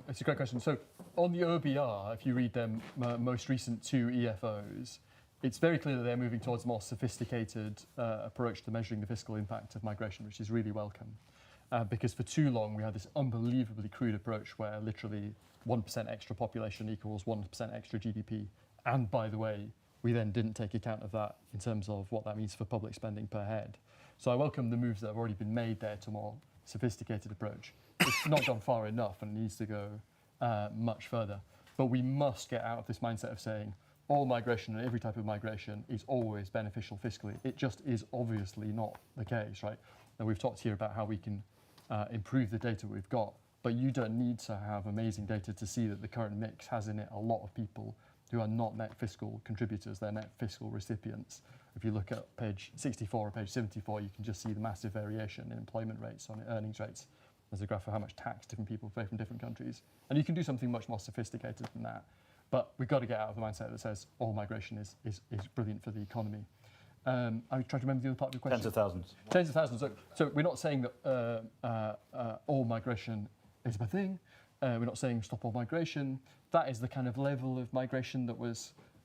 it's a great question. So, on the OBR, if you read their most recent 2 EFOs, it's very clear that they're moving towards a more sophisticated approach to measuring the fiscal impact of migration, which is really welcome. Because for too long, we had this unbelievably crude approach where literally 1% extra population equals 1% extra GDP. And by the way, we then didn't take account of that in terms of what that means for public spending per head. So I welcome the moves that have already been made there to a more sophisticated approach. It's not gone far enough and needs to go much further. But we must get out of this mindset of saying all migration and every type of migration is always beneficial fiscally. It just is obviously not the case, right? And we've talked here about how we can improve the data we've got, but you don't need to have amazing data to see that the current mix has in it a lot of people who are not net fiscal contributors, they're net fiscal recipients. If you look at page 64 or page 74, you can just see the massive variation in employment rates, on earnings rates. There's a graph of how much tax different people pay from different countries. And you can do something much more sophisticated than that. But we've got to get out of the mindset that says all migration is brilliant for the economy. I'm trying to remember the other part of your question. Tens of thousands. Tens of thousands. So we're not saying that all migration is a bad thing. We're not saying stop all migration. That is the kind of level of migration that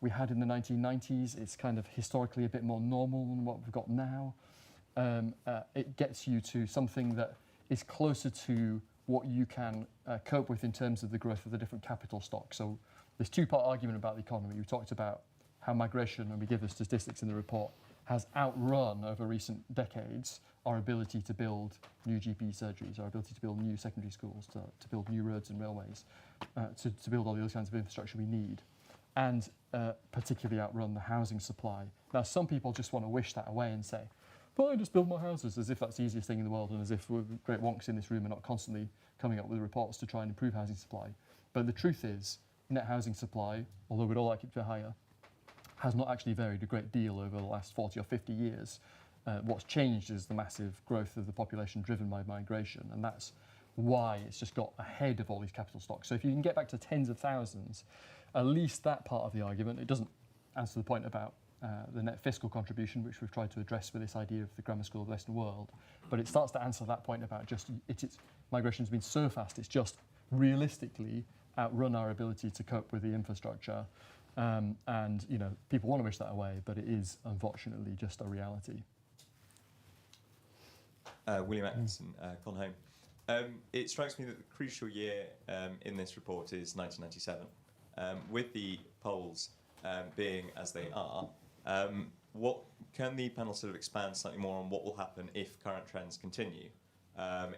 we had in the 1990s. It's kind of historically a bit more normal than what we've got now. It gets you to something that is closer to what you can cope with in terms of the growth of the different capital stocks. So this 2-part argument about the economy. We talked about how migration, and we give the statistics in the report, has outrun over recent decades our ability to build new GP surgeries, our ability to build new secondary schools, to build new roads and railways, to build all the other kinds of infrastructure we need, and particularly outrun the housing supply. Now, some people just want to wish that away and say, well, I just build more houses, as if that's the easiest thing in the world, and as if we're great wonks in this room are not constantly coming up with reports to try and improve housing supply. But the truth is, net housing supply, although we'd all like it to be higher, has not actually varied a great deal over the last 40 or 50 years. What's changed is the massive growth of the population driven by migration, and that's why it's just got ahead of all these capital stocks. So if you can get back to tens of thousands, at least that part of the argument, it doesn't answer the point about the net fiscal contribution, which we've tried to address with this idea of the grammar school of the Western world, but it starts to answer that point about just migration's been so fast, it's just realistically outrun our ability to cope with the infrastructure. And people want to wish that away, but it is unfortunately just a reality. William Atkinson, Colhome. It strikes me that the crucial year in this report is 1997. With the polls being as they are, what can the panel sort of expand slightly more on what will happen if current trends continue,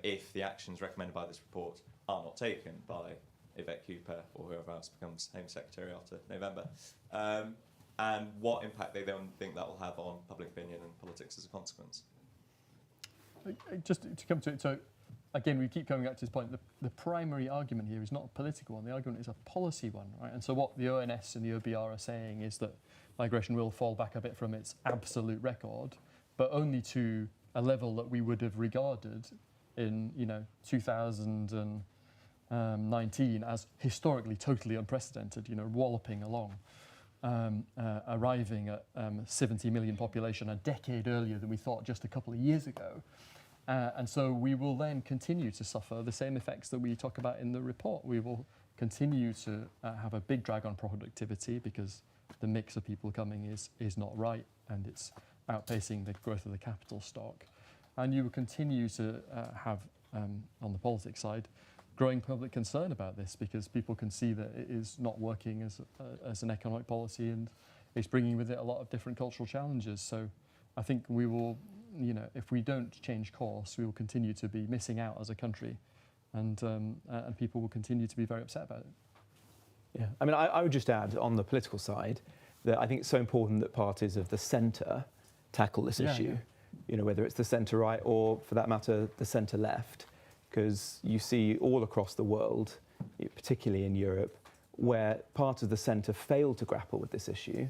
if the actions recommended by this report are not taken by Yvette Cooper or whoever else becomes Home Secretary after November, and what impact they then think that will have on public opinion and politics as a consequence? Just to come to it, so again, we keep coming back to this point. The primary argument here is not a political one. The argument is a policy one, right? And so what the ONS and the OBR are saying is that migration will fall back a bit from its absolute record, but only to a level that we would have regarded in 2019 as historically totally unprecedented, walloping along. arriving at 70 million population a decade earlier than we thought just a couple of years ago. And so we will then continue to suffer the same effects that we talk about in the report. We will continue to have a big drag on productivity because the mix of people coming is not right and it's outpacing the growth of the capital stock. And you will continue to have, on the politics side, growing public concern about this because people can see that it is not working as an economic policy and it's bringing with it a lot of different cultural challenges. So I think we will, if we don't change course, we will continue to be missing out as a country and people will continue to be very upset about it. Yeah, I mean, I would just add on the political side that I think it's so important that parties of the centre tackle this issue, whether it's the centre-right or, for that matter, the centre-left, because you see all across the world, particularly in Europe, where parts of the centre fail to grapple with this issue,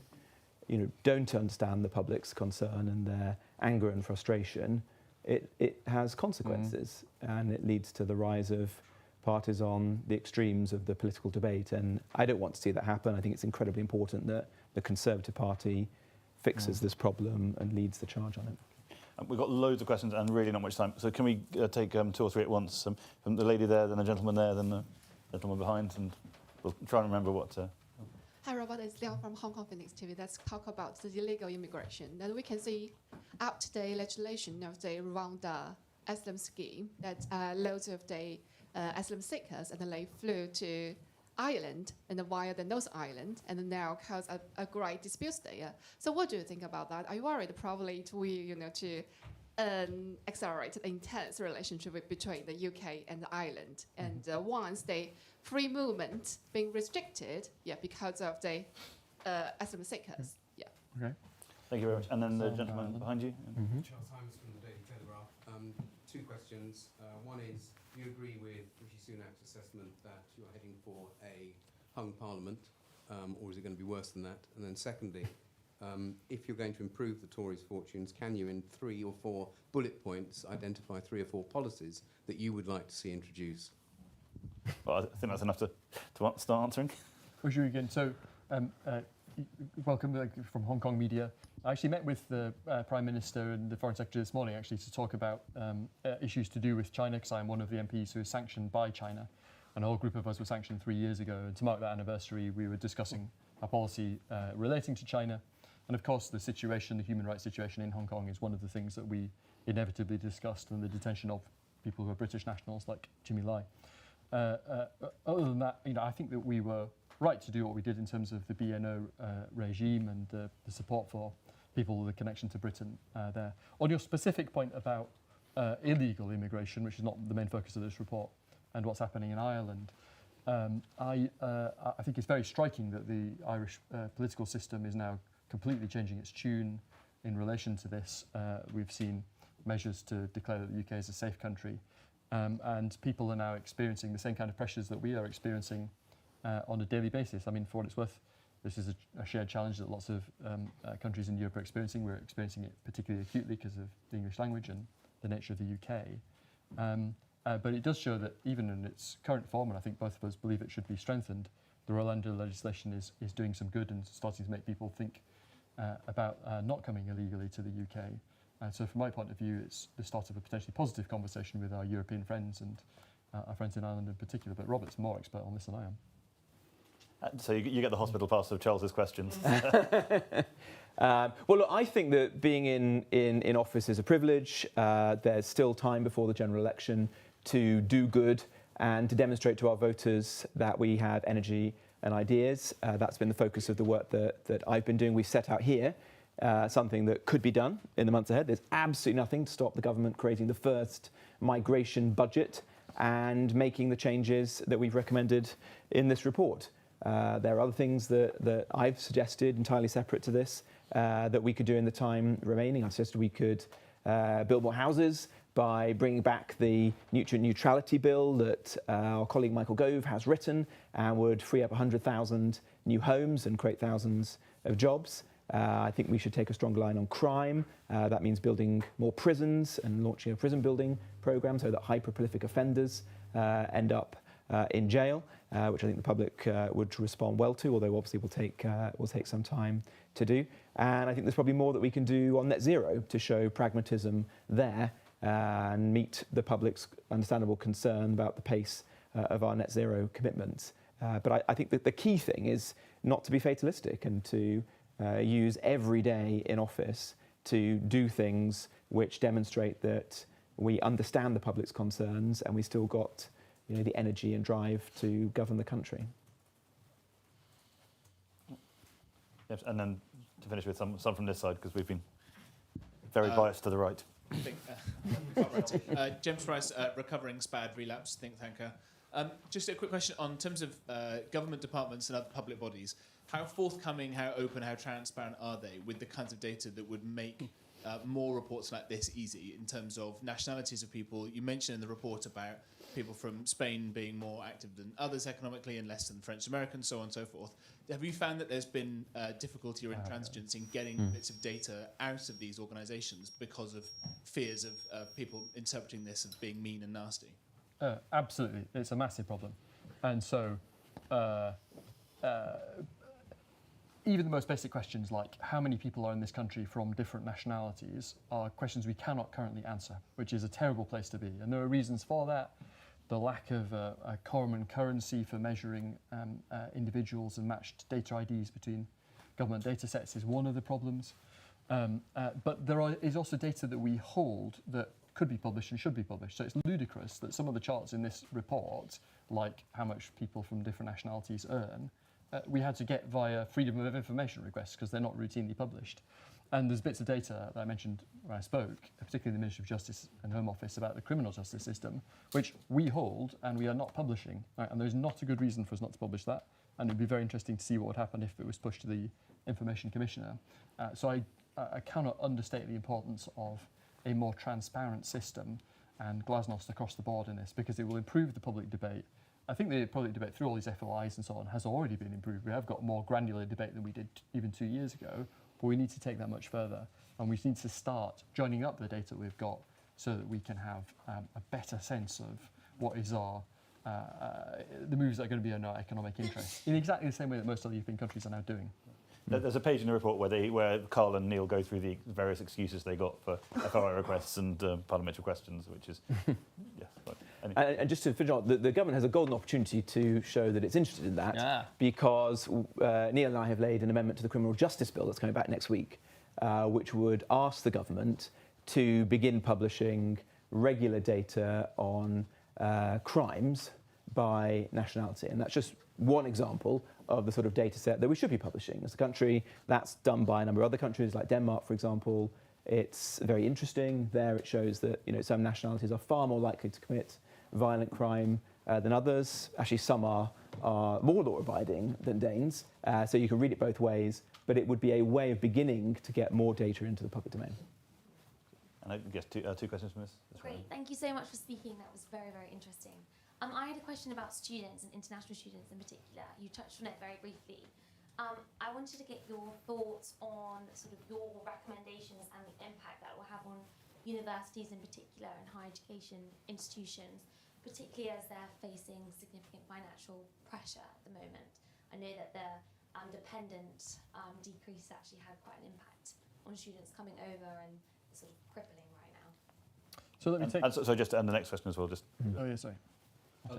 don't understand the public's concern and their anger and frustration, it has consequences and it leads to the rise of parties on the extremes of the political debate. And I don't want to see that happen. I think it's incredibly important that the Conservative Party fixes this problem and leads the charge on it. We've got loads of questions and really not much time. So can we take 2 or 3 at once? From the lady there, then the gentleman there, then the gentleman behind, and we'll try and remember what to... Hi, Robert. It's Liao from Hong Kong Phoenix TV. Let's talk about the illegal immigration. Then we can see up-to-date legislation of the Rwanda asylum scheme that loads of the asylum seekers and then they flew to Ireland and via the North Island and now cause a great dispute there. So what do you think about that? Are you worried probably to accelerate the intense relationship between the UK and Ireland? And once the free movement being restricted, because of the asylum seekers. Yeah. Okay. Thank you very much. And then the gentleman behind you. Charles Hymas from the Daily Telegraph. 2 questions. One is, do you agree with Rishi Sunak's assessment that you're heading for a hung parliament, or is it going to be worse than that? And then secondly, if you're going to improve the Tories' fortunes, can you, in 3 or 4 bullet points, identify 3 or 4 policies that you would like to see introduced? Well, I think that's enough to start answering. Well, sure, again. So, welcome from Hong Kong media. I actually met with the Prime Minister and the Foreign Secretary this morning, actually, to talk about issues to do with China, because I'm one of the MPs who is sanctioned by China. And a whole group of us were sanctioned 3 years ago. And to mark that anniversary, we were discussing our policy relating to China. And of course, the human rights situation in Hong Kong is one of the things that we inevitably discussed, and the detention of people who are British nationals like Jimmy Lai. Other than that, I think that we were right to do what we did in terms of the BNO regime and the support for people with a connection to Britain there. On your specific point about illegal immigration, which is not the main focus of this report, and what's happening in Ireland, I think it's very striking that the Irish political system is now completely changing its tune in relation to this. We've seen measures to declare that the UK is a safe country, and people are now experiencing the same kind of pressures that we are experiencing on a daily basis. I mean, for what it's worth, this is a shared challenge that lots of countries in Europe are experiencing. We're experiencing it particularly acutely because of the English language and the nature of the UK. But it does show that even in its current form, and I think both of us believe it should be strengthened, the Rwanda legislation is doing some good and starting to make people think about not coming illegally to the UK. So from my point of view, it's the start of a potentially positive conversation with our European friends and our friends in Ireland in particular. But Robert's more expert on this than I am. So you get the hospital pass of Charles's questions. Well, look, I think that being in office is a privilege. There's still time before the general election to do good and to demonstrate to our voters that we have energy and ideas. That's been the focus of the work that I've been doing. We've set out here something that could be done in the months ahead. There's absolutely nothing to stop the government creating the first migration budget and making the changes that we've recommended in this report. There are other things that I've suggested entirely separate to this that we could do in the time remaining. I've suggested we could build more houses by bringing back the nutrient neutrality bill that our colleague Michael Gove has written and would free up 100,000 new homes and create thousands of jobs. I think we should take a stronger line on crime. That means building more prisons and launching a prison building programme so that hyper-prolific offenders end up in jail. which I think the public would respond well to, although obviously will take some time to do. And I think there's probably more that we can do on net zero to show pragmatism there and meet the public's understandable concern about the pace of our net zero commitments. But I think that the key thing is not to be fatalistic and to use every day in office to do things which demonstrate that we understand the public's concerns and we still got the energy and drive to govern the country. Yes, and then to finish with some from this side, because we've been very biased to the right. James Price, Recovering SPAD Relapse think tanker. Just a quick question on terms of government departments and other public bodies. How forthcoming, how open, how transparent are they with the kinds of data that would make more reports like this easy in terms of nationalities of people? You mentioned in the report about people from Spain being more active than others economically and less than French Americans, so on and so forth. Have you found that there's been difficulty or intransigence in getting bits of data out of these organisations because of fears of people interpreting this as being mean and nasty? Absolutely, it's a massive problem. And so even the most basic questions like how many people are in this country from different nationalities are questions we cannot currently answer, which is a terrible place to be. And there are reasons for that. The lack of a common currency for measuring individuals and matched data IDs between government data sets is one of the problems. But there is also data that we hold that could be published and should be published. So it's ludicrous that some of the charts in this report, like how much people from different nationalities earn, we had to get via Freedom of Information requests because they're not routinely published. And there's bits of data that I mentioned when I spoke, particularly the Ministry of Justice and Home Office, about the criminal justice system, which we hold and we are not publishing. Right? And there's not a good reason for us not to publish that. And it'd be very interesting to see what would happen if it was pushed to the Information Commissioner. So I cannot understate the importance of a more transparent system and glasnost across the board in this, because it will improve the public debate. I think the public debate through all these FOIs and so on has already been improved. We have got more granular debate than we did even 2 years ago, but we need to take that much further. And we need to start joining up the data we've got so that we can have a better sense of what is the moves that are going to be in our economic interest, in exactly the same way that most other European countries are now doing. There's a page in the report where Carl and Neil go through the various excuses they got for FOI requests and parliamentary questions, which is... And just to finish on, the government has a golden opportunity to show that it's interested in that, because Neil and I have laid an amendment to the Criminal Justice Bill that's coming back next week, which would ask the government to begin publishing regular data on crimes by nationality. And that's just one example of the sort of data set that we should be publishing as a country. That's done by a number of other countries, like Denmark, for example. It's very interesting. There it shows that some nationalities are far more likely to commit violent crime than others. Actually, some are more law-abiding than Danes. So you can read it both ways, but it would be a way of beginning to get more data into the public domain. And I guess two questions from this. Great, thank you so much for speaking. That was very, very interesting. I had a question about students and international students in particular. You touched on it very briefly. I wanted to get your thoughts on sort of your recommendations and the impact that will have on universities in particular and higher education institutions, particularly as they're facing significant financial pressure at the moment. I know that the dependent decrease actually had quite an impact on students coming over and it's sort of crippling right now. So let me take... So just and the next question as well. Just. Oh yeah, sorry.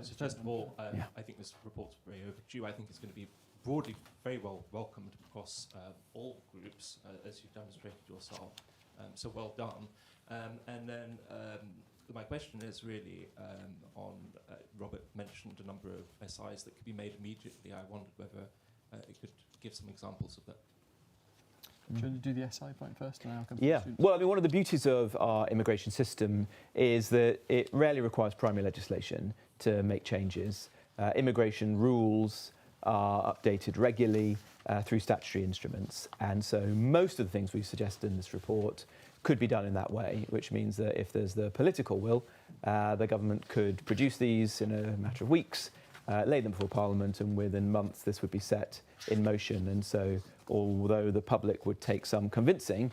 So first of all, I think this report's very overdue. I think it's going to be broadly very well welcomed across all groups, as you've demonstrated yourself. So well done. And then my question is really on, Robert mentioned a number of SIs that could be made immediately. I wondered whether you could give some examples of that. Should we do the SI point first? And I'll come to Yeah. the students? Well, I mean, one of the beauties of our immigration system is that it rarely requires primary legislation to make changes. Immigration rules are updated regularly through statutory instruments. And so most of the things we suggest in this report could be done in that way, which means that if there's the political will, the government could produce these in a matter of weeks, lay them before Parliament, and within months this would be set in motion. And so although the public would take some convincing,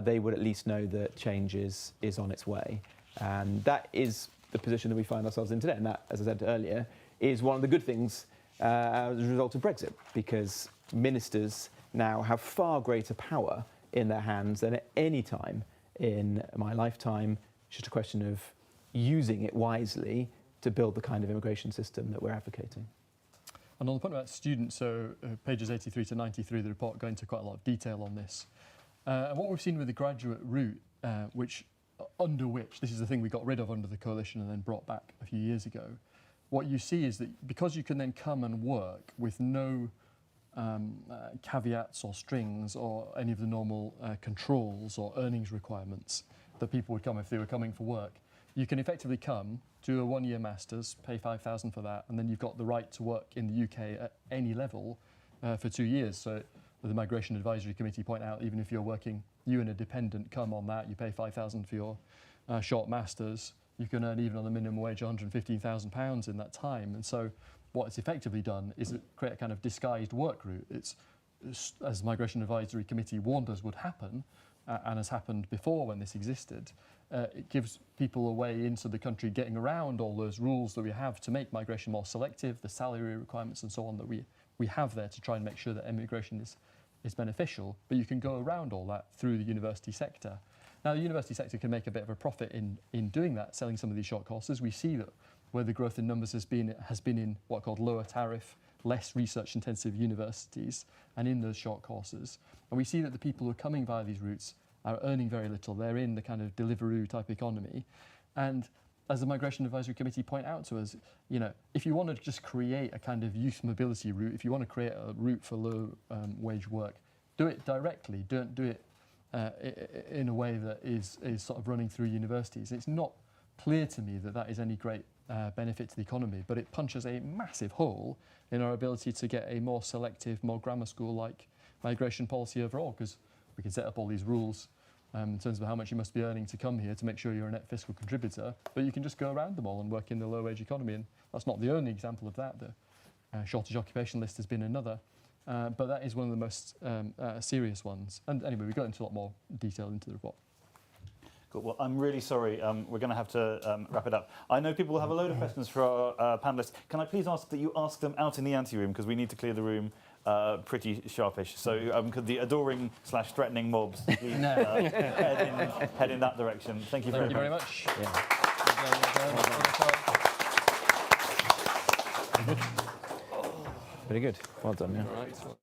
they would at least know that change is on its way. And that is the position that we find ourselves in today. And that, as I said earlier, is one of the good things as a result of Brexit, because ministers now have far greater power in their hands than at any time in my lifetime. It's just a question of using it wisely to build the kind of immigration system that we're advocating. And on the point about students, so pages 83 to 93 of the report go into quite a lot of detail on this. And what we've seen with the graduate route, under which, this is the thing we got rid of under the coalition and then brought back a few years ago, what you see is that because you can then come and work with no caveats or strings or any of the normal controls or earnings requirements that people would come if they were coming for work, you can effectively come, do a one-year master's, pay $5,000 for that, and then you've got the right to work in the UK at any level for 2 years. So the Migration Advisory Committee point out, even if you're working, you and a dependent come on that, you pay $5,000 for your short master's, you can earn even on the minimum wage £115,000 in that time. And so what it's effectively done is create a kind of disguised work route. It's, as the Migration Advisory Committee warned us would happen, and has happened before when this existed, it gives people a way into the country getting around all those rules that we have to make migration more selective, the salary requirements and so on that we have there to try and make sure that immigration is beneficial. But you can go around all that through the university sector. Now, the university sector can make a bit of a profit in doing that, selling some of these short courses. We see that where the growth in numbers has been in what are called lower tariff, less research-intensive universities and in those short courses. And we see that the people who are coming via these routes are earning very little. They're in the kind of Deliveroo type economy. And as the Migration Advisory Committee point out to us, you know, if you want to just create a kind of youth mobility route, if you want to create a route for low wage work, do it directly. Don't do it in a way that is sort of running through universities. It's not clear to me that that is any great benefit to the economy, but it punches a massive hole in our ability to get a more selective, more grammar school-like migration policy overall, because we can set up all these rules in terms of how much you must be earning to come here to make sure you're a net fiscal contributor, but you can just go around them all and work in the low-wage economy, and that's not the only example of that. The shortage occupation list has been another, but that is one of the most serious ones. And anyway, we got into a lot more detail into the report. Cool. Well, I'm really sorry. We're going to have to wrap it up. I know people will have a load of questions for our panellists. Can I please ask that you ask them out in the ante-room, because we need to clear the room pretty sharpish. So could the adoring / threatening mobs please, head in that direction? Thank you very much. Yeah. Very good. Well done. Yeah. All right.